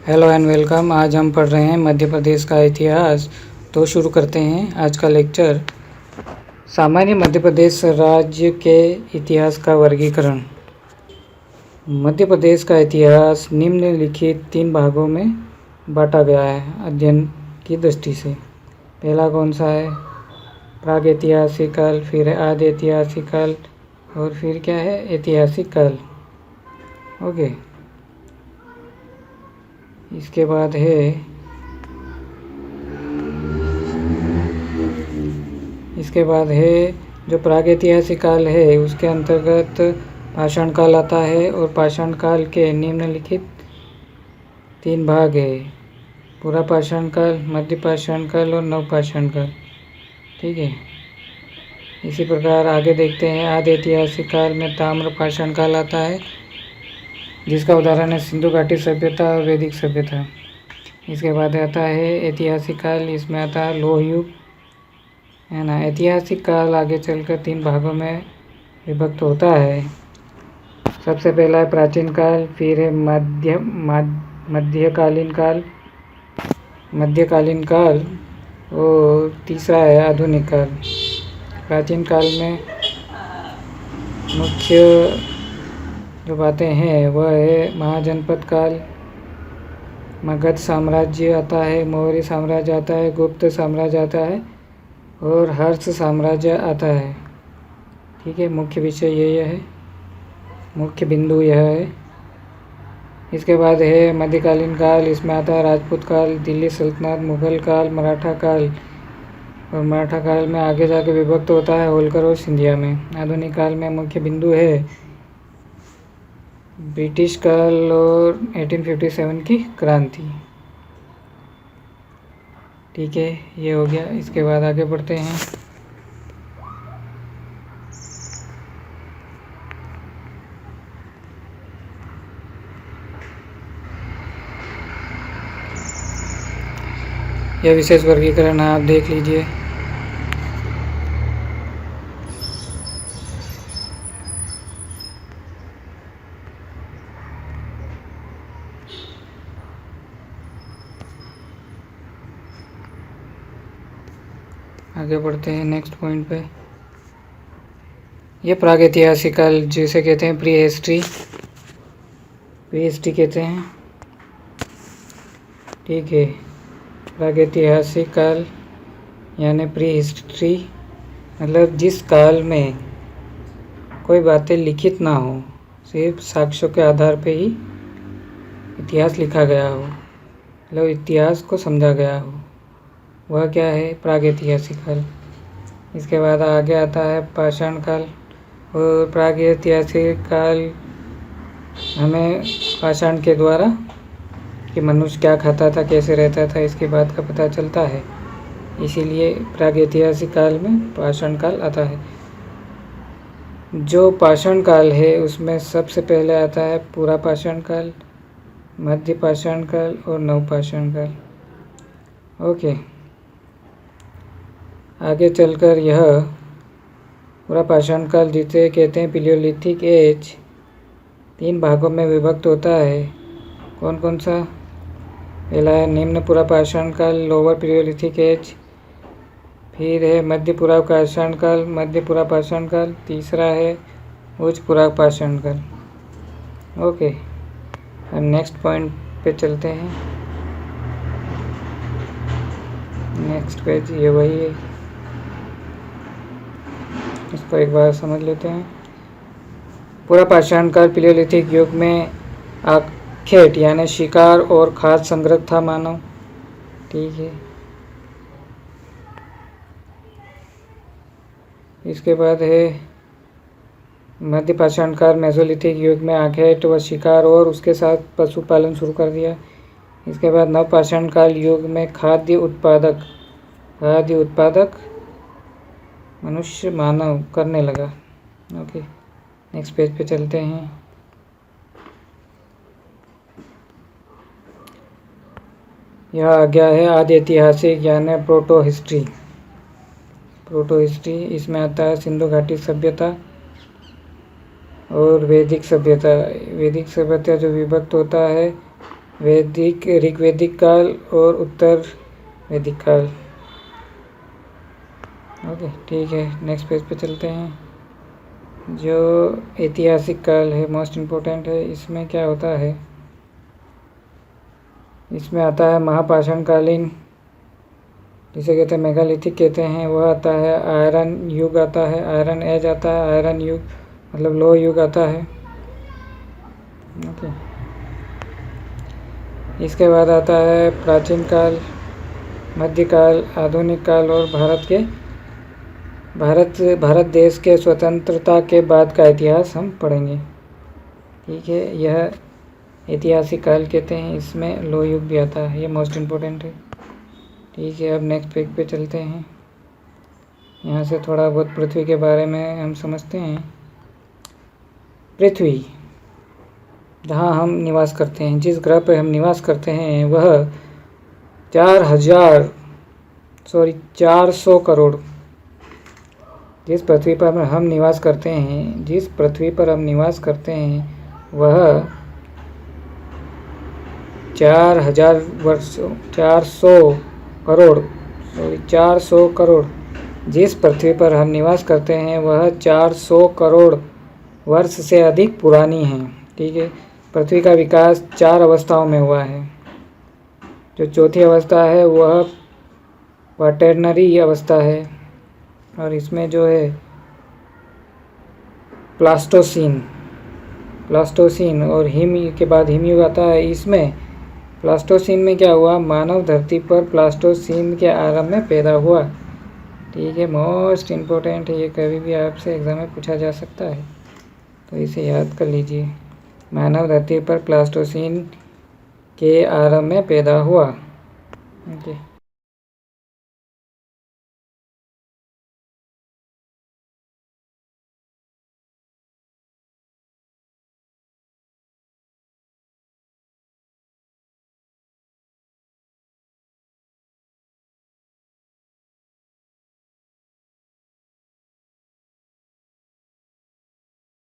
Hello and welcome. आज हम पढ़ रहे हैं मध्य प्रदेश का इतिहास। तो शुरू करते हैं आज का लेक्चर। सामान्य मध्य प्रदेश राज्य के इतिहास का वर्गीकरण। मध्य प्रदेश का इतिहास निम्नलिखित 3 भागों में बांटा गया है अध्ययन की दृष्टि से। पहला कौन सा है? प्रागैतिहासिक काल, फिर आदि ऐतिहासिक काल और फिर क्या है? ऐतिहासिक काल। ओके। इसके बाद है जो प्रागैतिहासिक काल है उसके अंतर्गत पाषाण काल आता है और पाषाण काल के निम्नलिखित 3 भाग है: पूरा पाषाण काल, मध्य पाषाण काल और नवपाषाण काल। ठीक है। इसी प्रकार आगे देखते हैं। आदि ऐतिहासिक काल में ताम्र पाषाण काल आता है, जिसका उदाहरण है सिंधु घाटी सभ्यता और वैदिक सभ्यता। इसके बाद आता है ऐतिहासिक काल, इसमें आता है लोह युग, है ना। ऐतिहासिक काल आगे चलकर 3 भागों में विभक्त होता है। सबसे पहला है प्राचीन काल, फिर है मध्यकालीन काल और तीसरा है आधुनिक काल। प्राचीन काल में मुख्य जो बातें हैं वह है महाजनपद काल, मगध साम्राज्य आता है, मौर्य साम्राज्य आता है, गुप्त साम्राज्य आता है और हर्ष साम्राज्य आता है। ठीक है। मुख्य विषय यह है, मुख्य बिंदु यह है। इसके बाद है मध्यकालीन काल, इसमें आता है राजपूत काल, दिल्ली सल्तनत, मुगल काल, मराठा काल। और मराठा काल में आगे जाके विभक्त होता है होलकर और सिंधिया में। आधुनिक काल में मुख्य बिंदु है ब्रिटिश काल और 1857 की क्रांति। ठीक है, ये हो गया। इसके बाद आगे बढ़ते हैं। यह विशेष वर्गीकरण आप देख लीजिए। आगे बढ़ते हैं नेक्स्ट पॉइंट पे। ये प्रागैतिहासिक काल जिसे कहते हैं प्री हिस्ट्री कहते हैं। ठीक है। प्रागैतिहासिक काल यानी प्री हिस्ट्री मतलब जिस काल में कोई बातें लिखित ना हो, सिर्फ साक्ष्यों के आधार पे ही इतिहास लिखा गया हो, मतलब इतिहास को समझा गया हो, वह क्या है? प्रागैतिहासिक काल। इसके बाद आगे आता है पाषाण काल। और प्रागैतिहासिक काल हमें पाषाण के द्वारा कि मनुष्य क्या खाता था, कैसे रहता था, इसकी बात का पता चलता है। इसीलिए प्रागैतिहासिक काल में पाषाण काल आता है। जो पाषाण काल है उसमें सबसे पहले आता है पूरा पाषाण काल, मध्य पाषाण काल और नवपाषाण काल। ओके। आगे चलकर यह पूरा पाषाण काल जिसे कहते हैं पिलियोलिथिक एज 3 भागों में विभक्त होता है। कौन कौन सा? पहला है निम्न पूरा पाषाण काल, लोअर पिलियोलिथिक एज। फिर है मध्य पूरा पाषाण काल, मध्य पूरा पाषाण काल। तीसरा है उच्च पूरा पाषाण काल। ओके। अब नेक्स्ट पॉइंट पे चलते हैं। नेक्स्ट पेज ये वही है, इसको एक बार समझ लेते हैं। पूरा पाषाण काल पिलियोलिथिक युग में आखेट यानी शिकार और खाद्य संग्रह था मानव। ठीक है। इसके बाद है मध्य पाषाण काल मेसोलिथिक युग में आखेट व शिकार और उसके साथ पशुपालन शुरू कर दिया। इसके बाद नवपाषाण काल युग में खाद्य उत्पादक मनुष्य मानव करने लगा। ओके। नेक्स्ट पेज पे चलते हैं। यह आ गया है आदि ऐतिहासिक यानी प्रोटो हिस्ट्री। इसमें आता है सिंधु घाटी सभ्यता और वैदिक सभ्यता जो विभक्त होता है वैदिक ऋग्वैदिक काल और उत्तर वैदिक काल। ओके ठीक है, नेक्स्ट पेज पे चलते हैं। जो ऐतिहासिक काल है मोस्ट इम्पोर्टेंट है। इसमें क्या होता है, इसमें आता है महापाषाण कालीन, जिसे कहते हैं मेगालिथिक कहते हैं, वह आता है। आयरन युग आता है, आयरन एज आता है, आयरन युग मतलब लोह युग आता है। ओके, इसके बाद आता है प्राचीन काल, मध्यकाल, आधुनिक काल और भारत देश के स्वतंत्रता के बाद का इतिहास हम पढ़ेंगे। ठीक है, यह ऐतिहासिक काल कहते हैं। इसमें लोह युग भी आता है, ये मोस्ट इम्पोर्टेंट है। ठीक है, अब नेक्स्ट पेज पे चलते हैं। यहाँ से थोड़ा बहुत पृथ्वी के बारे में हम समझते हैं। पृथ्वी, जहाँ हम निवास करते हैं, जिस ग्रह पर हम निवास करते हैं, वह 400 करोड़, जिस पृथ्वी पर हम निवास करते हैं वह 400 करोड़, जिस पृथ्वी पर हम निवास करते हैं वह 400 करोड़ वर्ष से अधिक पुरानी है। ठीक है, पृथ्वी का विकास 4 अवस्थाओं में हुआ है। जो चौथी अवस्था है वह क्वाटरनरी अवस्था है, और इसमें जो है प्लास्टोसीन और हिम के बाद हिमयुग आता है। इसमें प्लास्टोसीन में क्या हुआ, मानव धरती पर प्लास्टोसीन के आरंभ में पैदा हुआ। ठीक है, मोस्ट इम्पोर्टेंट है, ये कभी भी आपसे एग्जाम में पूछा जा सकता है, तो इसे याद कर लीजिए। मानव धरती पर प्लास्टोसीन के आरंभ में पैदा हुआ। ओके।